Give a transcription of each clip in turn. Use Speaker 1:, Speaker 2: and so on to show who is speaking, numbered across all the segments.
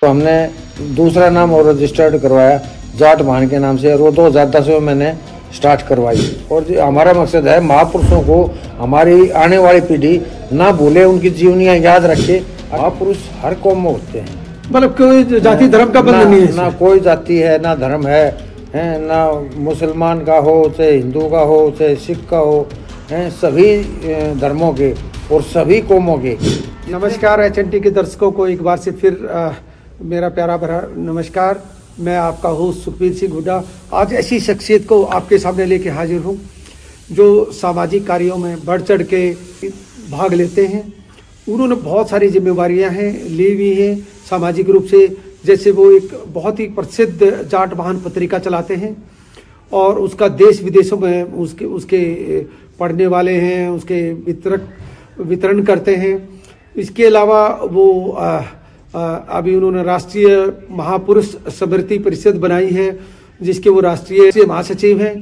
Speaker 1: तो हमने दूसरा नाम और रजिस्टर्ड करवाया जाट महान के नाम से, और वो 2010 में मैंने स्टार्ट करवाई। और हमारा मकसद है महापुरुषों को हमारी आने वाली पीढ़ी ना भूले, उनकी जीवनियाँ याद रखे। महापुरुष हर कौम में होते हैं,
Speaker 2: मतलब कोई जाति धर्म का बंधन नहीं है,
Speaker 1: ना कोई जाति है ना धर्म है, ना मुसलमान का हो चाहे हिंदू का हो चाहे सिख का हो, सभी धर्मों के और सभी कौमों के।
Speaker 2: नमस्कार HNT के दर्शकों को एक बार से फिर मेरा प्यारा भरा नमस्कार। मैं आपका होस्ट सुखबीर सिंह हुड्डा आज ऐसी शख्सियत को आपके सामने लेके हाजिर हूँ जो सामाजिक कार्यों में बढ़ चढ़ के भाग लेते हैं। उन्होंने बहुत सारी जिम्मेवारियां हैं ली हुई हैं सामाजिक रूप से। जैसे वो एक बहुत ही प्रसिद्ध जाट महान पत्रिका चलाते हैं और उसका देश विदेशों में उसके पढ़ने वाले हैं, उसके वितरण करते हैं। इसके अलावा वो अभी उन्होंने राष्ट्रीय महापुरुष स्मृति परिषद बनाई है जिसके वो राष्ट्रीय महासचिव हैं,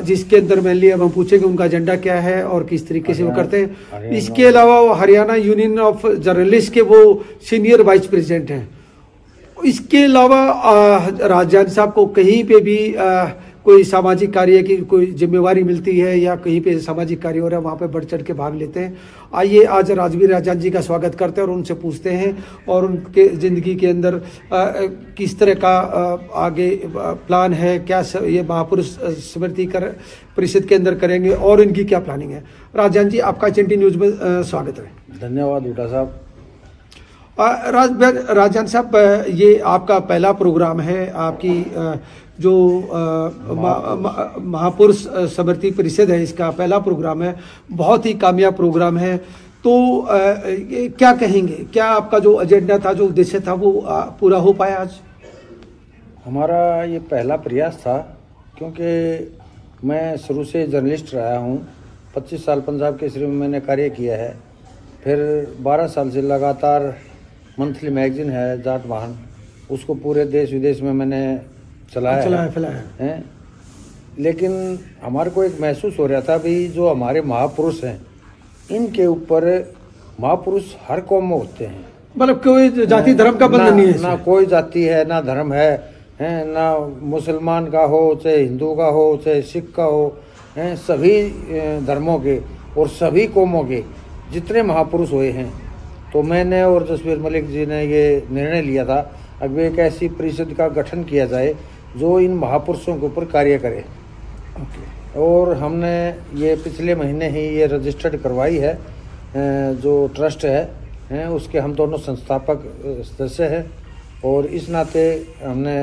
Speaker 2: जिसके अंदर मेनली अब हम पूछेंगे उनका एजेंडा क्या है और किस तरीके से वो करते हैं। इसके अलावा वो हरियाणा यूनियन ऑफ जर्नलिस्ट के वो सीनियर वाइस प्रेसिडेंट हैं। इसके अलावा राजजान साहब को कहीं पे भी कोई सामाजिक कार्य की कोई जिम्मेवारी मिलती है या कहीं पे सामाजिक कार्य हो रहा है वहाँ पे बढ़ चढ़ के भाग लेते हैं। आइए आज राजवीर राजजान जी का स्वागत करते हैं और उनसे पूछते हैं और उनके ज़िंदगी के अंदर किस तरह का आगे प्लान है, क्या ये महापुरुष स्मृति परिषद के अंदर करेंगे और इनकी क्या प्लानिंग है। राजजान जी आपका HNT न्यूज़ में स्वागत है।
Speaker 1: धन्यवाद हुड्डा साहब।
Speaker 2: राजजान साहब, ये आपका पहला प्रोग्राम है, आपकी जो महापुरुष स्मृति परिषद है इसका पहला प्रोग्राम है, बहुत ही कामयाब प्रोग्राम है। तो क्या कहेंगे, क्या आपका जो एजेंडा था, जो उद्देश्य था वो पूरा हो पाया आज?
Speaker 1: हमारा ये पहला प्रयास था क्योंकि मैं शुरू से जर्नलिस्ट रहा हूँ। 25 साल पंजाब केसरी में मैंने कार्य किया है, फिर 12 साल से लगातार मंथली मैगजीन है जाट महान, उसको पूरे देश विदेश में मैंने चलाया है। लेकिन हमारे को एक महसूस हो रहा था भी जो हमारे महापुरुष हैं इनके ऊपर महापुरुष हर कौम में होते हैं,
Speaker 2: मतलब कोई जाति धर्म का बंधन नहीं है,
Speaker 1: ना कोई जाति है ना धर्म है, ना मुसलमान का हो चाहे हिंदू का हो चाहे सिख का हो, सभी धर्मों के और सभी कौमों के जितने महापुरुष हुए हैं। तो मैंने और जसबीर मलिक जी ने ये निर्णय लिया था अब एक ऐसी परिषद का गठन किया जाए जो इन महापुरुषों के ऊपर कार्य करे। और हमने ये पिछले महीने ही ये रजिस्टर्ड करवाई है, जो ट्रस्ट है उसके हम दोनों संस्थापक सदस्य हैं और इस नाते हमने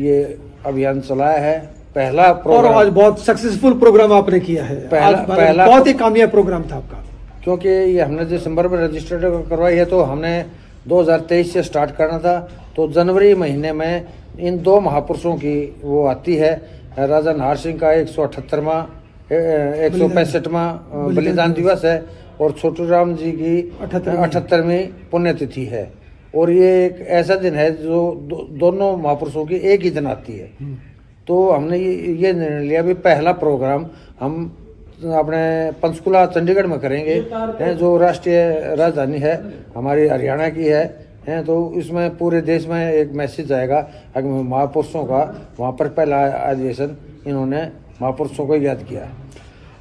Speaker 1: ये अभियान चलाया है। पहला प्रोग्राम
Speaker 2: और आज बहुत सक्सेसफुल प्रोग्राम आपने किया है। पहला बहुत ही कामयाब प्रोग्राम था आपका, क्योंकि
Speaker 1: ये हमने दिसंबर में रजिस्टर्ड करवाई है तो हमने 2023 से स्टार्ट करना था। तो जनवरी महीने में इन दो महापुरुषों की वो आती है। राजा नाहर सिंह का 168वां 165वां बलिदान दिवस है और छोटू राम जी की 78वीं पुण्यतिथि है। और ये एक ऐसा दिन है जो दोनों महापुरुषों की एक ही दिन आती है। तो हमने ये निर्णय लिया भी पहला प्रोग्राम हम अपने पंचकुला चंडीगढ़ में करेंगे, जो राष्ट्रीय राजधानी है हमारी हरियाणा की है। तो इसमें पूरे देश में एक मैसेज आएगा अगर महापुरुषों का वहाँ पर पहला अधिवेशन इन्होंने महापुरुषों को याद किया।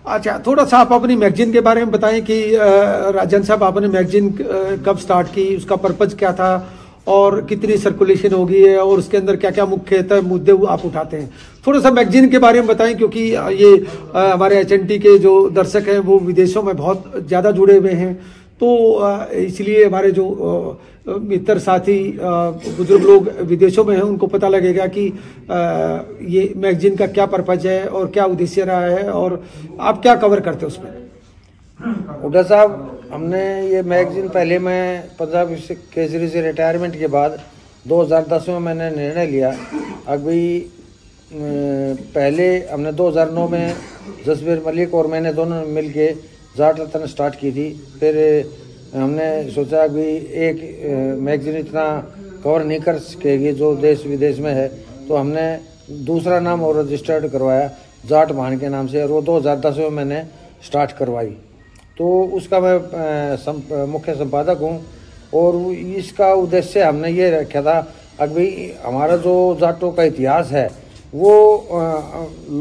Speaker 2: अच्छा, थोड़ा सा आप अपनी मैगजीन के बारे में बताएं कि राजन साहब आपने मैगजीन कब स्टार्ट की, उसका पर्पज क्या था और कितनी सर्कुलेशन होगी है और उसके अंदर क्या क्या मुख्यतः मुद्दे आप उठाते हैं। थोड़ा सा मैगजीन के बारे में बताएं क्योंकि ये हमारे HNT के जो दर्शक हैं वो विदेशों में बहुत ज़्यादा जुड़े हुए हैं। तो इसलिए हमारे जो मित्र साथी बुजुर्ग लोग विदेशों में हैं उनको पता लगेगा कि ये मैगजीन का क्या पर्पज है और क्या उद्देश्य रहा है और आप क्या कवर करते हैं उसमें।
Speaker 1: हुड्डा साहब, हमने ये मैगजीन पहले मैं पंजाब केसरी से रिटायरमेंट के बाद 2010 में मैंने निर्णय लिया। अभी पहले हमने 2009 में जसबीर मलिक और मैंने दोनों मिल के जाट रत्न स्टार्ट की थी। फिर हमने सोचा कि एक मैगजीन इतना कवर नहीं कर सकेगी जो देश विदेश में है, तो हमने दूसरा नाम और रजिस्टर्ड करवाया जाट महान के नाम से, और वो 2010 में मैंने स्टार्ट करवाई। तो उसका मैं मुख्य संपादक हूँ और इसका उद्देश्य हमने ये रखा था अभी हमारा जो जाटों का इतिहास है वो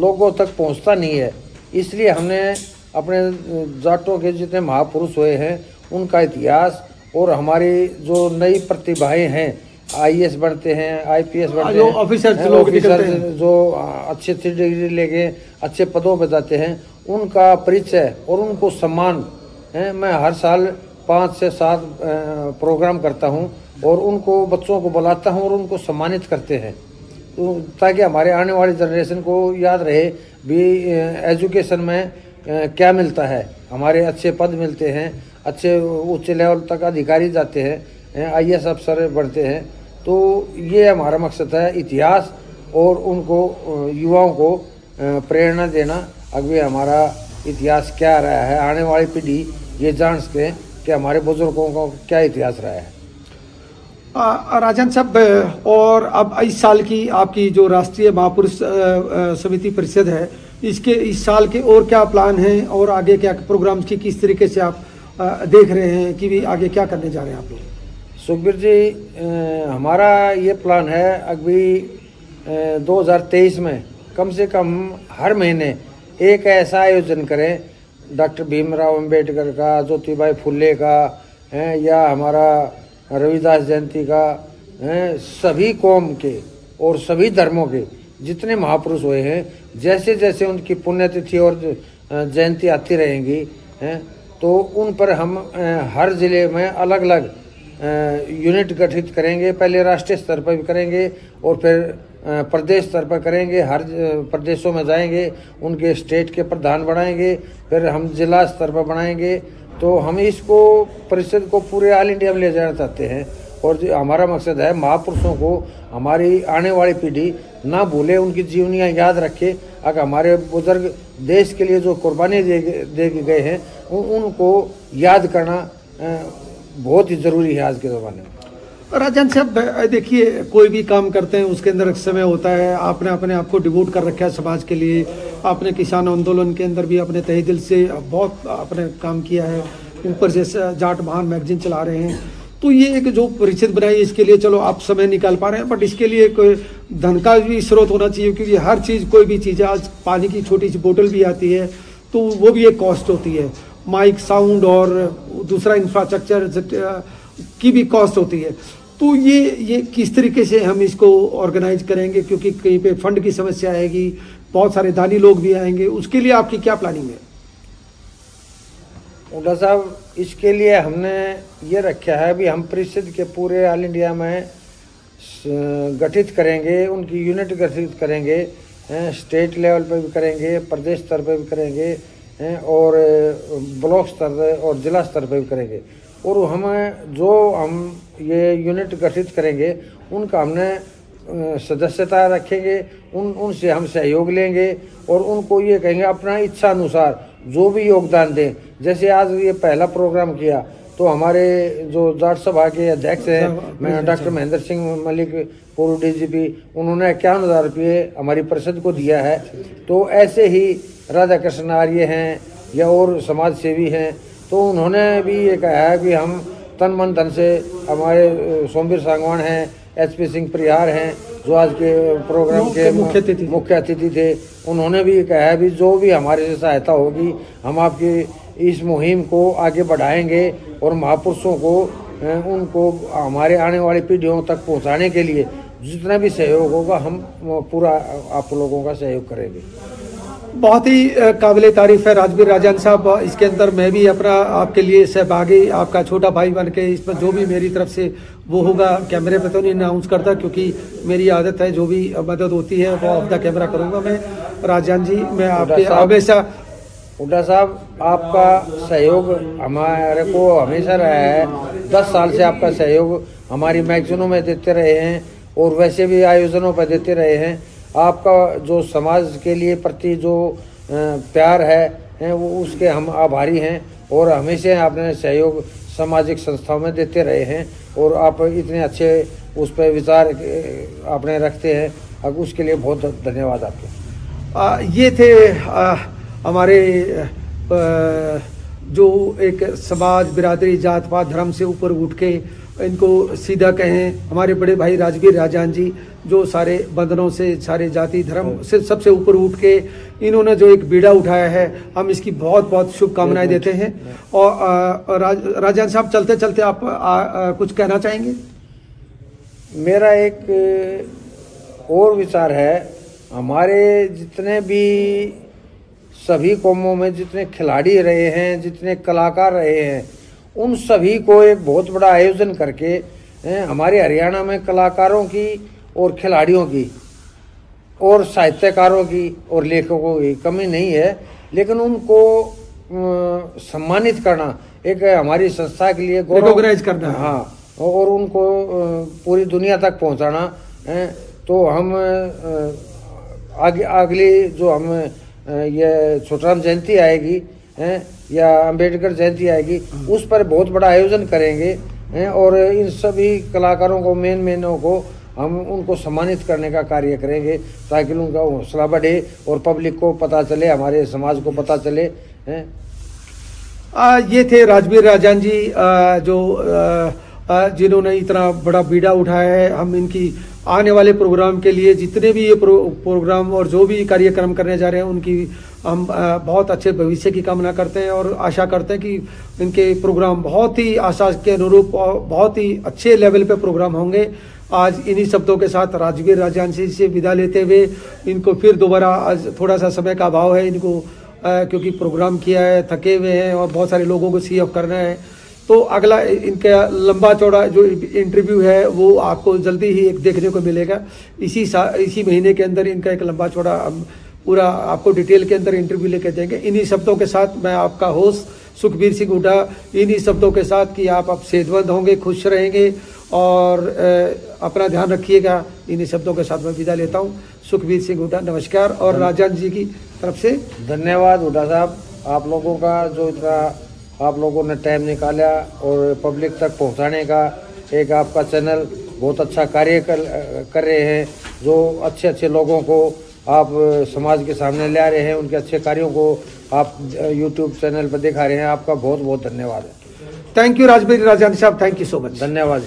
Speaker 1: लोगों तक पहुंचता नहीं है, इसलिए हमने अपने जाटों के जितने महापुरुष हुए हैं उनका इतिहास और हमारी जो नई प्रतिभाएं हैं, आईएएस बनते हैं, आईपीएस बनते हैं, ऑफिसर जो अच्छी डिग्री लेके अच्छे पदों पर जाते हैं, उनका परिचय और उनको सम्मान है। मैं हर साल 5 से 7 प्रोग्राम करता हूं और उनको बच्चों को बुलाता हूं और उनको सम्मानित करते हैं, तो ताकि हमारे आने वाली जनरेशन को याद रहे भी एजुकेशन में क्या मिलता है। हमारे अच्छे पद मिलते हैं, अच्छे उच्च लेवल तक अधिकारी जाते हैं, आईएएस अफसर बढ़ते हैं। तो ये हमारा मकसद है, इतिहास और उनको युवाओं को प्रेरणा देना। अभी हमारा इतिहास क्या रहा है, आने वाली पीढ़ी ये जान सके कि हमारे बुजुर्गों का क्या इतिहास रहा है।
Speaker 2: राजन साहब, और अब इस साल की आपकी जो राष्ट्रीय महापुरुष समिति परिषद है, इसके इस साल के और क्या प्लान हैं और आगे क्या प्रोग्राम की किस तरीके से आप देख रहे हैं कि भी आगे क्या करने जा रहे हैं आप लोग?
Speaker 1: सुखबीर जी, हमारा ये प्लान है अभी 2023 में कम से कम हर महीने एक ऐसा आयोजन करें, डॉक्टर भीमराव अंबेडकर का, ज्योतिबा फुले का है, या हमारा रविदास जयंती का है, सभी कौम के और सभी धर्मों के जितने महापुरुष हुए हैं, जैसे जैसे उनकी पुण्यतिथि और जयंती आती रहेंगी हैं, तो उन पर हम हर ज़िले में अलग अलग यूनिट गठित करेंगे। पहले राष्ट्रीय स्तर पर भी करेंगे और फिर प्रदेश स्तर पर करेंगे, हर प्रदेशों में जाएंगे, उनके स्टेट के प्रधान बनाएंगे, फिर हम जिला स्तर पर बनाएंगे। तो हम इसको परिषद को पूरे ऑल इंडिया में ले जाना चाहते हैं और हमारा मकसद है महापुरुषों को हमारी आने वाली पीढ़ी ना भूले, उनकी जीवनियाँ याद रखे। अगर हमारे बुजुर्ग देश के लिए जो कुर्बानी दे गए हैं उनको याद करना बहुत ही ज़रूरी है आज के ज़माने में।
Speaker 2: राजन साहब, देखिए कोई भी काम करते हैं उसके अंदर एक समय होता है। आपने अपने आप को डिवोट कर रखा है समाज के लिए। आपने किसान आंदोलन के अंदर भी अपने तहे दिल से बहुत आपने काम किया है। ऊपर से जाट महान मैगजीन चला रहे हैं। तो ये एक जो परिषद बनाई, इसके लिए चलो आप समय निकाल पा रहे हैं, बट इसके लिए कोई धन का भी स्रोत होना चाहिए, क्योंकि हर चीज़ कोई भी चीज़ है, आज पानी की छोटी सी बोतल भी आती है तो वो भी एक कॉस्ट होती है। माइक, साउंड और दूसरा इंफ्रास्ट्रक्चर की भी कॉस्ट होती है। तो ये किस तरीके से हम इसको ऑर्गेनाइज करेंगे, क्योंकि कहीं पे फंड की समस्या आएगी, बहुत सारे दानी लोग भी आएंगे, उसके लिए आपकी क्या प्लानिंग है?
Speaker 1: उल्ला साहब, इसके लिए हमने ये रखा है भी हम परिषद के पूरे ऑल इंडिया में गठित करेंगे, उनकी यूनिट गठित करेंगे, स्टेट लेवल पे भी करेंगे, प्रदेश स्तर पे भी करेंगे और ब्लॉक स्तर और जिला स्तर पे भी करेंगे। और हम ये यूनिट गठित करेंगे उनका हमने सदस्यता रखेंगे, उनसे हम सहयोग लेंगे और उनको ये कहेंगे अपना इच्छा अनुसार जो भी योगदान दें। जैसे आज ये पहला प्रोग्राम किया तो हमारे जो जाट सभा के अध्यक्ष हैं डॉक्टर महेंद्र सिंह मलिक, पूर्व डीजीपी, उन्होंने 51,000 रुपये हमारी परिषद को दिया है। तो ऐसे ही राधा कृष्ण आर्य हैं या और समाज सेवी हैं, तो उन्होंने भी ये कहा है कि हम तन मन धन से, हमारे सोमवीर सांगवान हैं, एचपी सिंह परिहार हैं जो आज के प्रोग्राम के मुख्य अतिथि थे, उन्होंने भी कहा है भी जो भी हमारे से सहायता होगी हम आपकी इस मुहिम को आगे बढ़ाएंगे और महापुरुषों को उनको हमारे आने वाली पीढ़ियों तक पहुंचाने के लिए जितना भी सहयोग होगा हम पूरा आप लोगों का सहयोग करेंगे।
Speaker 2: बहुत ही काबिले तारीफ है राजवीर राजन साहब। इसके अंदर मैं भी अपना आपके लिए सहभागी, आपका छोटा भाई बन के इसमें जो भी मेरी तरफ से वो होगा, कैमरे पे तो नहीं अनाउंस करता क्योंकि मेरी आदत है, जो भी मदद होती है वो ऑफ द कैमरा करूंगा मैं। राजन जी, मैं आपके हमेशा
Speaker 1: हुड्डा साहब, आपका सहयोग हमारे को हमेशा रहा है। 10 साल से आपका सहयोग हमारी मैगजीनों में देते रहे हैं और वैसे भी आयोजनों पर देते रहे हैं। आपका जो समाज के लिए प्रति जो प्यार है वो उसके हम आभारी हैं और हमेशा आपने सहयोग सामाजिक संस्थाओं में देते रहे हैं और आप इतने अच्छे उस पर विचार आपने रखते हैं, अब उसके लिए बहुत धन्यवाद आपके।
Speaker 2: ये थे हमारे जो एक समाज, बिरादरी, जात पात, धर्म से ऊपर उठ के इनको सीधा कहें, हमारे बड़े भाई राजवीर राजान जी जो सारे बंधनों से, सारे जाति धर्म से सबसे ऊपर उठ के इन्होंने जो एक बीड़ा उठाया है, हम इसकी बहुत बहुत शुभकामनाएं देते हैं। और राजान साहब, चलते चलते आप कुछ कहना चाहेंगे?
Speaker 1: मेरा एक और विचार है, हमारे जितने भी सभी कौमों में जितने खिलाड़ी रहे हैं, जितने कलाकार रहे हैं, उन सभी को एक बहुत बड़ा आयोजन करके हमारे हरियाणा में कलाकारों की और खिलाड़ियों की और साहित्यकारों की और लेखकों की कमी नहीं है, लेकिन उनको सम्मानित करना एक हमारी संस्था के लिए
Speaker 2: रिकॉग्नाइज करना।
Speaker 1: हाँ, और उनको पूरी दुनिया तक पहुंचाना। तो हम अगली जो हम ये छोटाराम जयंती आएगी या अंबेडकर जयंती आएगी, उस पर बहुत बड़ा आयोजन करेंगे और इन सभी कलाकारों को, मेनों को हम उनको सम्मानित करने का कार्य करेंगे, ताकि उनका हौसला बढ़े और पब्लिक को पता चले, हमारे समाज को पता चले।
Speaker 2: ये थे राजवीर राजान जी जो जिन्होंने इतना बड़ा बीड़ा उठाया है। हम इनकी आने वाले प्रोग्राम के लिए जितने भी ये प्रोग्राम और जो भी कार्यक्रम करने जा रहे हैं, उनकी हम बहुत अच्छे भविष्य की कामना करते हैं और आशा करते हैं कि इनके प्रोग्राम बहुत ही आशा के अनुरूप और बहुत ही अच्छे लेवल पे प्रोग्राम होंगे। आज इन्हीं शब्दों के साथ राजवीर राजान जी से विदा लेते हुए इनको फिर दोबारा, आज थोड़ा सा समय का अभाव है इनको, क्योंकि प्रोग्राम किया है, थके हुए हैं और बहुत सारे लोगों को सी ऑफ करना है, तो अगला इनका लंबा चौड़ा जो इंटरव्यू है वो आपको जल्दी ही एक देखने को मिलेगा। इसी महीने के अंदर इनका एक लंबा चौड़ा पूरा आपको डिटेल के अंदर इंटरव्यू लेकर देंगे। इन्हीं शब्दों के साथ मैं आपका होस्ट सुखबीर सिंह हुड्डा, इन्हीं शब्दों के साथ कि आप सेहतमंद होंगे, खुश रहेंगे और अपना ध्यान रखिएगा, इन्हीं शब्दों के साथ मैं विदा लेता हूँ। सुखबीर सिंह हुड्डा, नमस्कार। और राजान जी की तरफ से
Speaker 1: धन्यवाद हुड्डा साहब, आप लोगों का जो इतना आप लोगों ने टाइम निकाला और पब्लिक तक पहुंचाने का एक आपका चैनल बहुत अच्छा कार्य कर रहे हैं। जो अच्छे अच्छे लोगों को आप समाज के सामने ले आ रहे हैं, उनके अच्छे कार्यों को आप यूट्यूब चैनल पर दिखा रहे हैं, आपका बहुत बहुत धन्यवाद है।
Speaker 2: थैंक यू राजवीर राजान साहब, थैंक यू सो मच।
Speaker 1: धन्यवाद।